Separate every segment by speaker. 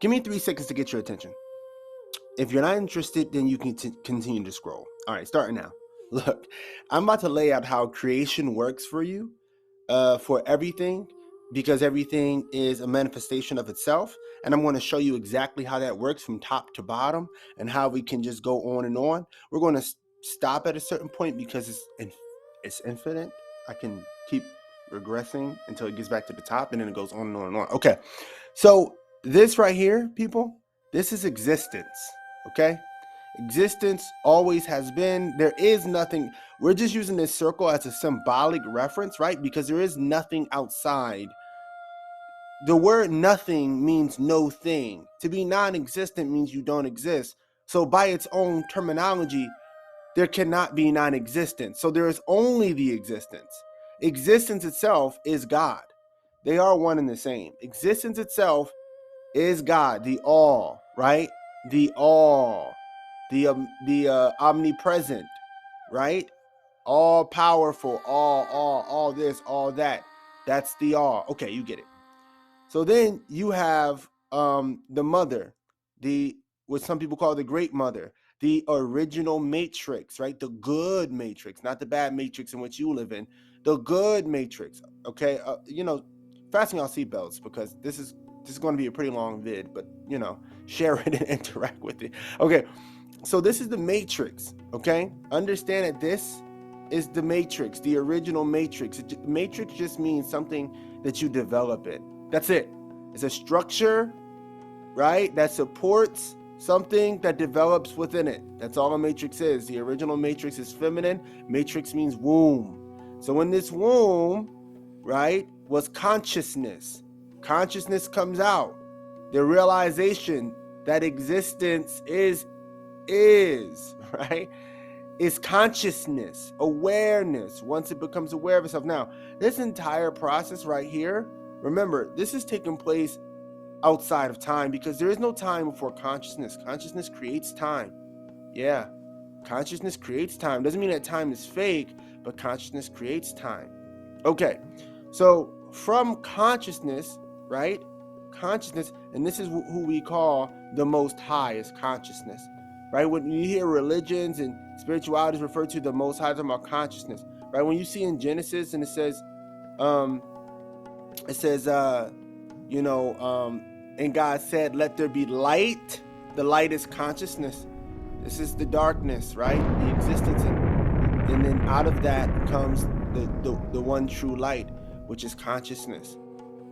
Speaker 1: Give me 3 seconds to get your attention. If you're not interested, then you can continue to scroll. All right, starting now. Look, I'm about to lay out how creation works for you, for everything, because everything is a manifestation of itself. And I'm going to show you exactly how that works from top to bottom and how we can just go on and on. We're going to stop at a certain point because it's infinite. I can keep regressing until it gets back to the top, and then it goes on and on and on. Okay, so this right here, people, this is existence. Okay, existence always has been. There is nothing. We're just using this circle as a symbolic reference, right? Because there is nothing outside. The word nothing means no thing. To be non-existent means you don't exist. So by its own terminology, there cannot be non-existence. So there is only the existence. Existence itself is God. They are one and the same. Existence itself is God, the all, right? The all, the omnipresent, right? All powerful, all this, all that. That's the all. Okay, you get it. So then you have the mother, the what some people call the great mother, the original matrix, right? The good matrix, not the bad matrix in which you live in. The good matrix. Okay, fasten your seatbelts because this is going to be a pretty long vid, but share it and interact with it. Okay, so this is the matrix. Okay, understand that this is the matrix, the original matrix. Matrix just means something that you develop it. That's it. It's a structure, right, that supports something that develops within it. That's all a matrix is. The original matrix is feminine. Matrix means womb. So in this womb, right, was consciousness. Consciousness comes out. The realization that existence is, right? Is consciousness, awareness, once it becomes aware of itself. Now, this entire process right here, remember, this is taking place outside of time because there is no time before consciousness. Consciousness creates time. Yeah, consciousness creates time. Doesn't mean that time is fake, but consciousness creates time. Okay, so from consciousness, right? Consciousness, and this is who we call the Most High, is consciousness, right? When you hear religions and spirituality is referred to the Most High, talking about consciousness, right? When you see in Genesis and it says, and God said, "Let there be light." The light is consciousness. This is the darkness, right? The existence, and then out of that comes the one true light, which is consciousness.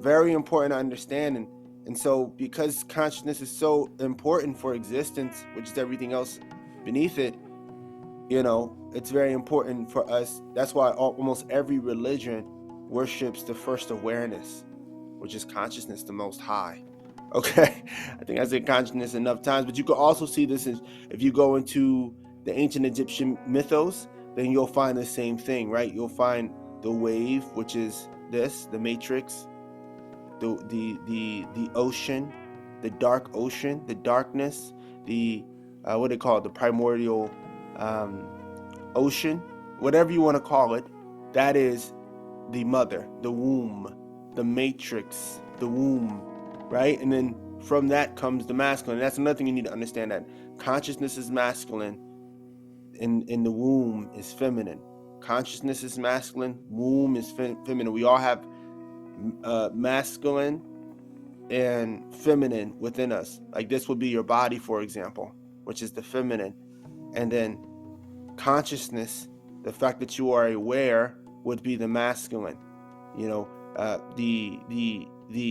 Speaker 1: Very important to understand. And so because consciousness is so important for existence, which is everything else beneath it, it's very important for us. That's why almost every religion worships the first awareness, which is consciousness, the Most High. Okay, I think I said consciousness enough times, but you can also see this if you go into the ancient Egyptian mythos, then you'll find the same thing, right? You'll find the wave, which is this, the matrix, the ocean, the dark ocean, the darkness, the what they call it, the primordial ocean, whatever you want to call it. That is the mother, the womb, the matrix, the womb, right? And then from that comes the masculine. And that's another thing you need to understand, that consciousness is masculine and the womb is feminine. Consciousness is masculine, womb is feminine. We all have masculine and feminine within us. Like this would be your body, for example, which is the feminine. And then consciousness, the fact that you are aware, would be the masculine. The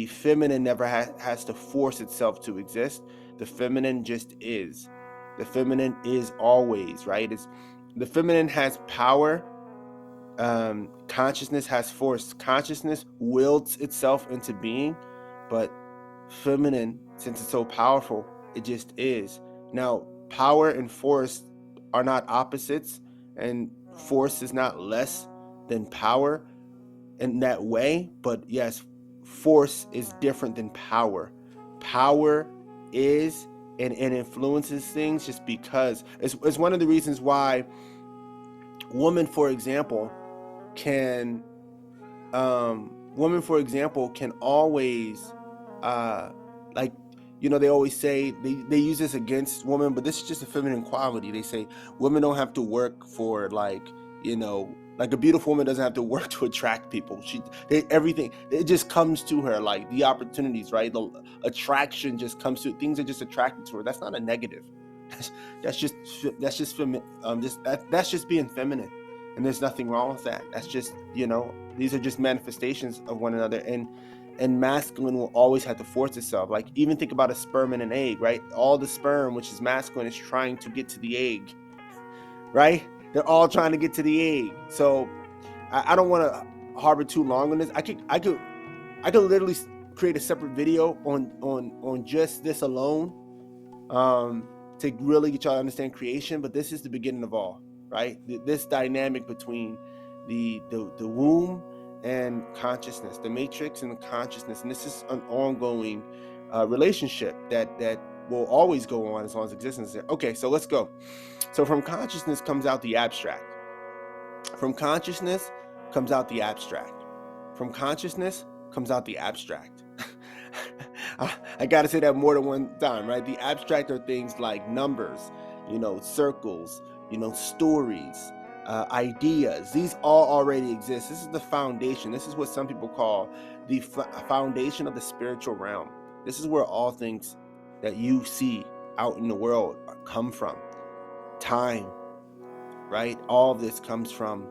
Speaker 1: feminine never has to force itself to exist. The feminine just is. The feminine is always, right? The feminine has power. Consciousness has force. Consciousness wills itself into being, but feminine, since it's so powerful, it just is. Now, power and force are not opposites, and force is not less than power in that way, but yes, force is different than power. Power is and influences things just because it's one of the reasons why women, for example, can always they always say they use this against women, but this is just a feminine quality. They say women don't have to work for like a beautiful woman doesn't have to work to attract people. Everything, it just comes to her, like the opportunities, right? The attraction just comes to, things are just attracted to her. That's not a negative. That's just that's just being feminine, and there's nothing wrong with that. That's just these are just manifestations of one another, and masculine will always have to force itself. Like, even think about a sperm and an egg, right? All the sperm, which is masculine, is trying to get to the egg, right? They're all trying to get to the egg. So I don't want to harbor too long on this. I could literally create a separate video on just this alone, to really get y'all to understand creation. But this is the beginning of all, right? This dynamic between the womb and consciousness, the matrix and the consciousness, and this is an ongoing relationship that will always go on as long as existence is there. Okay, so let's go. So from consciousness comes out the abstract. From consciousness comes out the abstract. From consciousness comes out the abstract. I gotta say that more than one time, right? The abstract are things like numbers, circles, stories, ideas. These all already exist. This is the foundation. This is what some people call the foundation of the spiritual realm. This is where all things that you see out in the world come from. Time, right? All of this comes from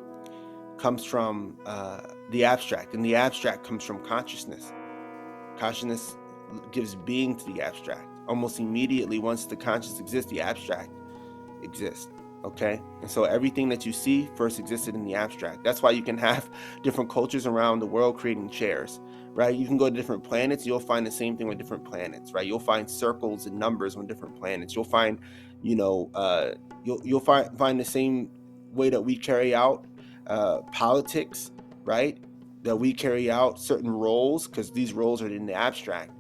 Speaker 1: the abstract, and the abstract comes from consciousness. Consciousness gives being to the abstract. Almost immediately, once the conscious exists, the abstract exists. Okay, and so everything that you see first existed in the abstract. That's why you can have different cultures around the world creating chairs, right? You can go to different planets, you'll find the same thing with different planets, right? You'll find circles and numbers on different planets. You'll find, you'll find the same way that we carry out politics, right? That we carry out certain roles, because these roles are in the abstract.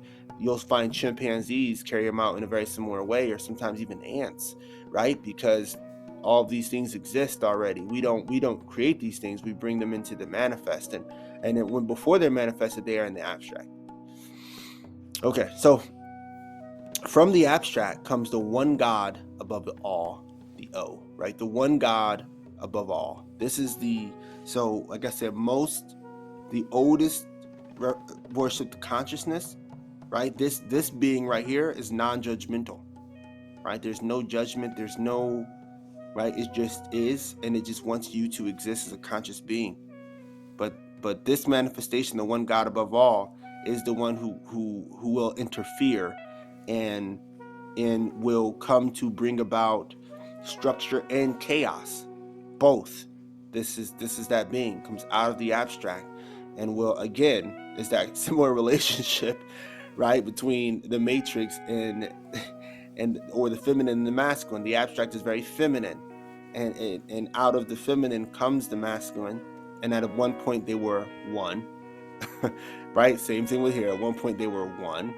Speaker 1: You'll find chimpanzees carry them out in a very similar way, or sometimes even ants, right? Because all of these things exist already. We don't create these things. We bring them into the manifest, and then when before they're manifested, they are in the abstract. Okay, so from the abstract comes the one God above all, the O, right? The one God above all. This is so like I said, the oldest worshiped consciousness, right? This being right here is non-judgmental, right? There's no judgment. There's no, right? It just is, and it just wants you to exist as a conscious being. But this manifestation, the one God above all, is the one who will interfere and will come to bring about structure and chaos, both. This is that being comes out of the abstract, and will, again, is that similar relationship, right, between the matrix and or the feminine and the masculine. The abstract is very feminine, and out of the feminine comes the masculine, and at one point they were one. Right? Same thing with here. At one point they were one,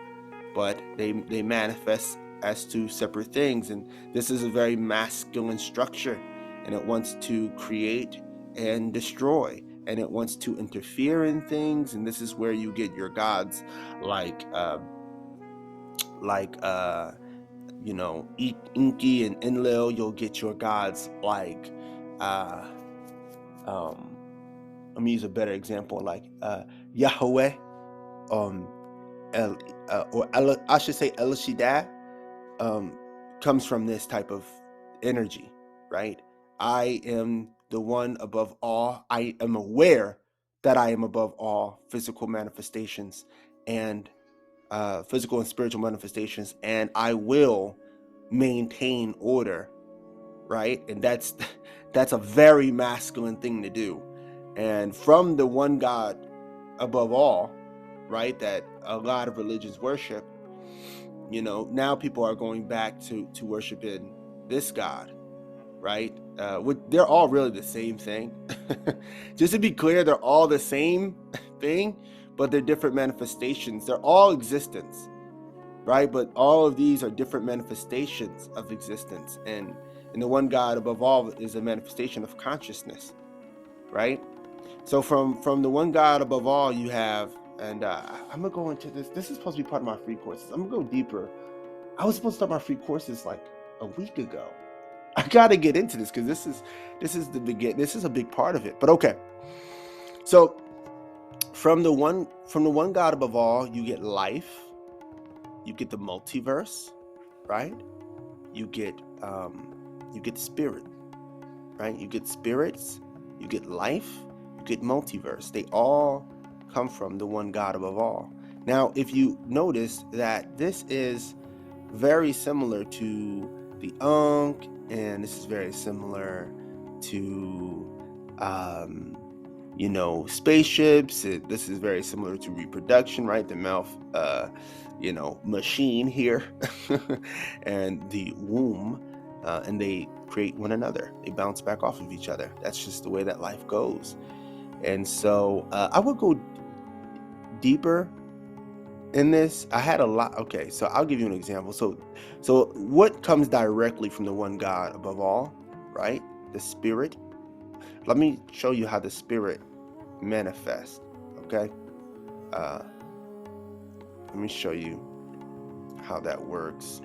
Speaker 1: but they manifest as two separate things, and this is a very masculine structure, and it wants to create and destroy, and it wants to interfere in things, and this is where you get your gods like Inki and Enlil. You'll get your gods like let me use a better example, like Yahweh, I should say El Shaddai, comes from this type of energy, right? I am the one above all. I am aware that I am above all physical manifestations and physical and spiritual manifestations, and I will maintain order, right? And that's a very masculine thing to do. And from the one God above all, right, that a lot of religions worship, now people are going back to worshiping this God, right? They're all really the same thing. Just to be clear, they're all the same thing, but they're different manifestations. They're all existence, right? But all of these are different manifestations of existence, and the one God above all is a manifestation of consciousness, right? So from the one God above all, you have, and I'm gonna go into this. This is supposed to be part of my free courses. I'm gonna go deeper I was supposed to start my free courses like a week ago. I gotta get into this because this is the begin. This is a big part of it. But okay, so from the one God above all, you get life, you get the multiverse, right? You get spirit, right? You get spirits, you get life, you get multiverse. They all come from the one God above all. Now, if you notice that this is very similar to the Ankh, and this is very similar to spaceships. This is very similar to reproduction, right? The mouth machine here and the womb, and they create one another. They bounce back off of each other. That's just the way that life goes. And so I would go deeper in this. I had a lot. Okay, so I'll give you an example. So what comes directly from the one God above all, right? The spirit. Let me show you how the spirit manifests. Okay, let me show you how that works.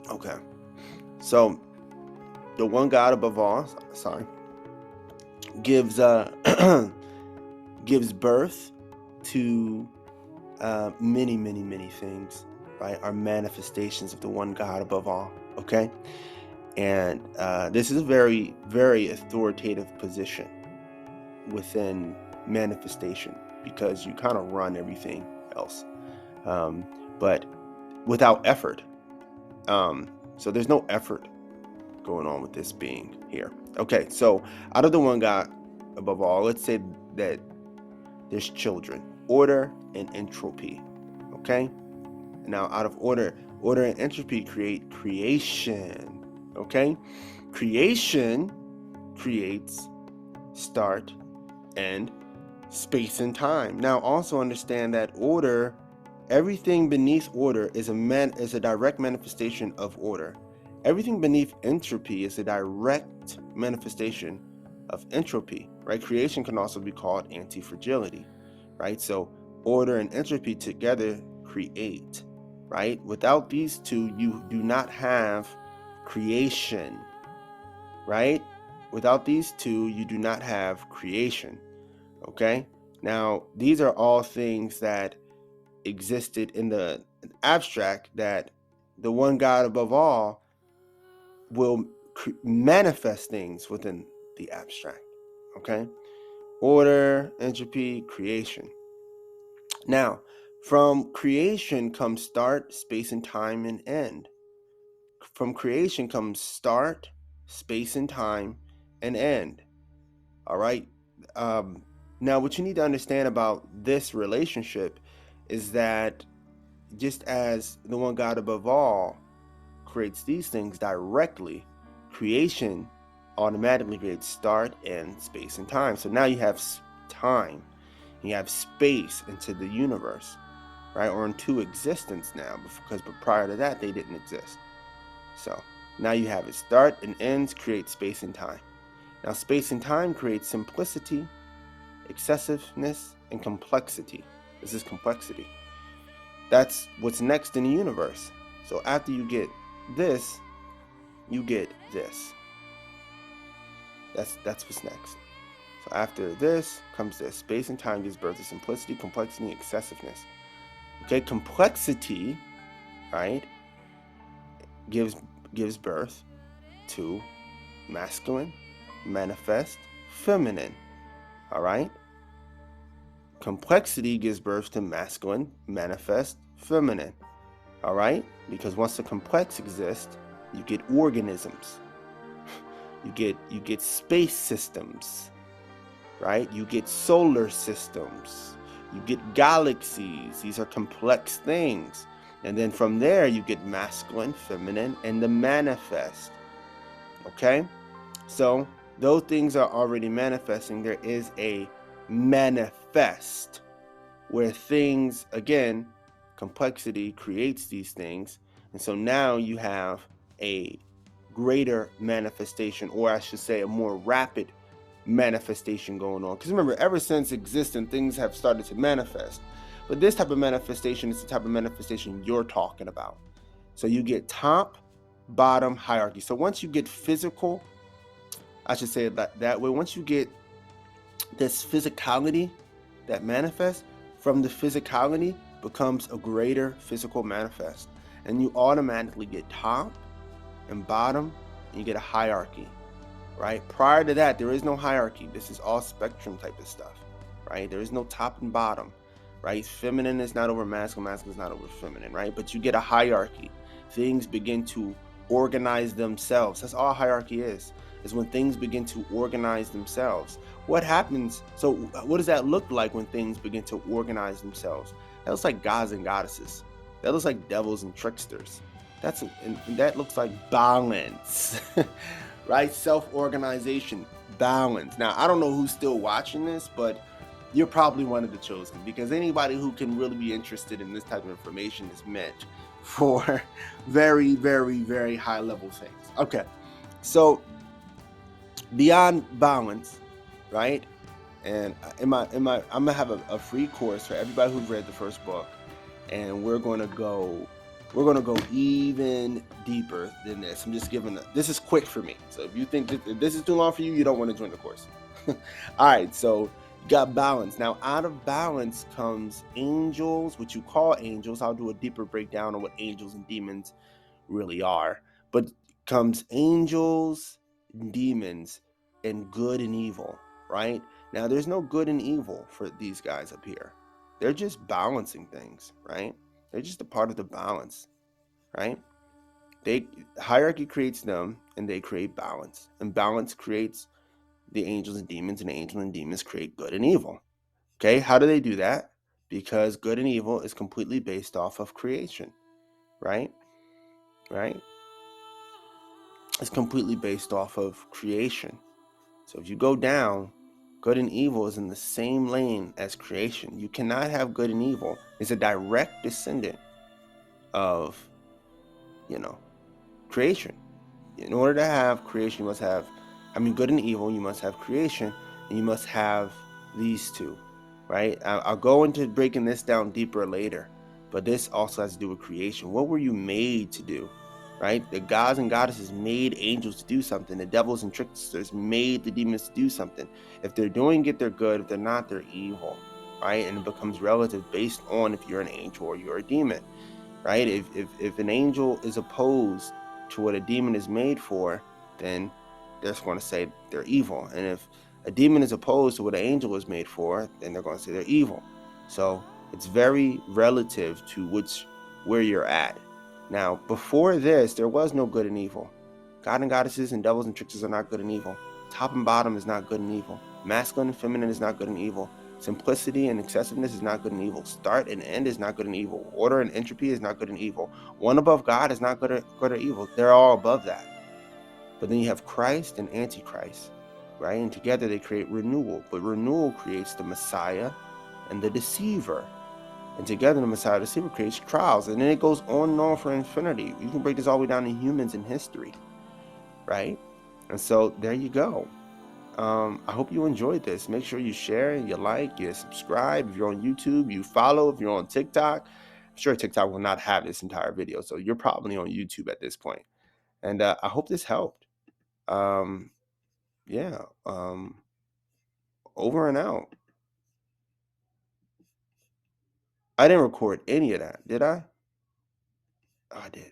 Speaker 1: Okay, so the one God above all, gives gives birth to many things, right? Are manifestations of the one God above all. Okay, and this is a very, very authoritative position within manifestation, because you kind of run everything else, but without effort. So there's no effort going on with this being here. Okay, so out of the one God above all, let's say that there's children, order and entropy. Okay, now out of order and entropy create creation. Okay, creation creates start, end, space and time. Now also understand that order, everything beneath order is a direct manifestation of order. Everything beneath entropy is a direct manifestation of entropy, right? Creation can also be called anti-fragility, right? So order and entropy together create, right? Without these two, you do not have creation, right? Without these two, you do not have creation. Okay, now these are all things that existed in the abstract, that the one God above all will manifest things within the abstract. Okay, order, entropy, creation. Now, from creation comes start, space and time, and end. From creation comes start, space and time, and end. All right. Now, what you need to understand about this relationship is that just as the one God above all creates these things directly, creation automatically creates start, end, space, and time. So now you have time, you have space into the universe, right? Or into existence now, but prior to that, they didn't exist. So now you have it. Start and ends create space and time. Now, space and time creates simplicity, excessiveness, and complexity. This is complexity. That's what's next in the universe. So after you get this, you get this. That's what's next. So after this comes this. Space and time gives birth to simplicity, complexity, and excessiveness. Okay, complexity, right, gives birth to masculine, manifest, feminine. All right, complexity gives birth to masculine, manifest, feminine. All right, because once the complex exists, you get organisms, you get space systems, right? You get solar systems, you get galaxies. These are complex things. And then from there you get masculine, feminine, and the manifest. Okay, so those things are already manifesting. There is a manifest where things, again, complexity creates these things. And so now you have a greater manifestation, or I should say a more rapid manifestation going on. Because remember, ever since existence, things have started to manifest. But this type of manifestation is the type of manifestation you're talking about. So you get top, bottom, hierarchy. So once you get physical, I should say it that way, once you get this physicality that manifests, from the physicality becomes a greater physical manifest. And you automatically get top and bottom, and you get a hierarchy, right? Prior to that, there is no hierarchy. This is all spectrum type of stuff, right? There is no top and bottom, right? Feminine is not over masculine, masculine is not over feminine, right? But you get a hierarchy. Things begin to organize themselves. That's all hierarchy is when things begin to organize themselves. What happens? So what does that look like when things begin to organize themselves? That looks like gods and goddesses. That looks like devils and tricksters. And that looks like balance. Right? Self-organization, balance. Now, I don't know who's still watching this, but you're probably one of the chosen, because anybody who can really be interested in this type of information is meant for very, very, very high level things. Okay, so beyond balance, right? And I'm gonna have a free course for everybody who's read the first book, and we're gonna go even deeper than this. I'm just giving this is quick for me. So if you think if this is too long for you, you don't want to join the course. All right, so you got balance. Now, out of balance comes angels, which you call angels. I'll do a deeper breakdown on what angels and demons really are. But comes angels, demons, and good and evil, right? Now, there's no good and evil for these guys up here. They're just balancing things, right? They're just a part of the balance, right? Hierarchy creates them, and they create balance, and balance creates the angels and demons, and the angels and demons create good and evil. Okay, how do they do that? Because good and evil is completely based off of creation, right? Right? It's completely based off of creation. So if you go down, good and evil is in the same lane as creation. You cannot have good and evil. It's a direct descendant of, creation. In order to have creation, you must have, good and evil, you must have creation, and you must have these two, right? I'll go into breaking this down deeper later, but this also has to do with creation. What were you made to do, right? The gods and goddesses made angels to do something. The devils and tricksters made the demons to do something. If they're doing it, they're good. If they're not, they're evil, right? And it becomes relative based on if you're an angel or you're a demon, right? If an angel is opposed to what a demon is made for, then they're going to say they're evil. And if a demon is opposed to what an angel is made for, then they're going to say they're evil. So it's very relative to where you're at. Now, before this, there was no good and evil. God and goddesses and devils and tricksters are not good and evil. Top and bottom is not good and evil. Masculine and feminine is not good and evil. Simplicity and excessiveness is not good and evil. Start and end is not good and evil. Order and entropy is not good and evil. One above God is not good or evil. They're all above that. But then you have Christ and Antichrist, right? And together they create renewal. But renewal creates the Messiah and the deceiver. And together the Messiah and the deceiver creates trials. And then it goes on and on for infinity. You can break this all the way down to humans in history, right? And so there you go. I hope you enjoyed this. Make sure you share, you like, you subscribe. If you're on YouTube, you follow. If you're on TikTok, I'm sure TikTok will not have this entire video, so you're probably on YouTube at this point. And I hope this helped. Yeah. Over and out. I didn't record any of that, did I? Oh, I did.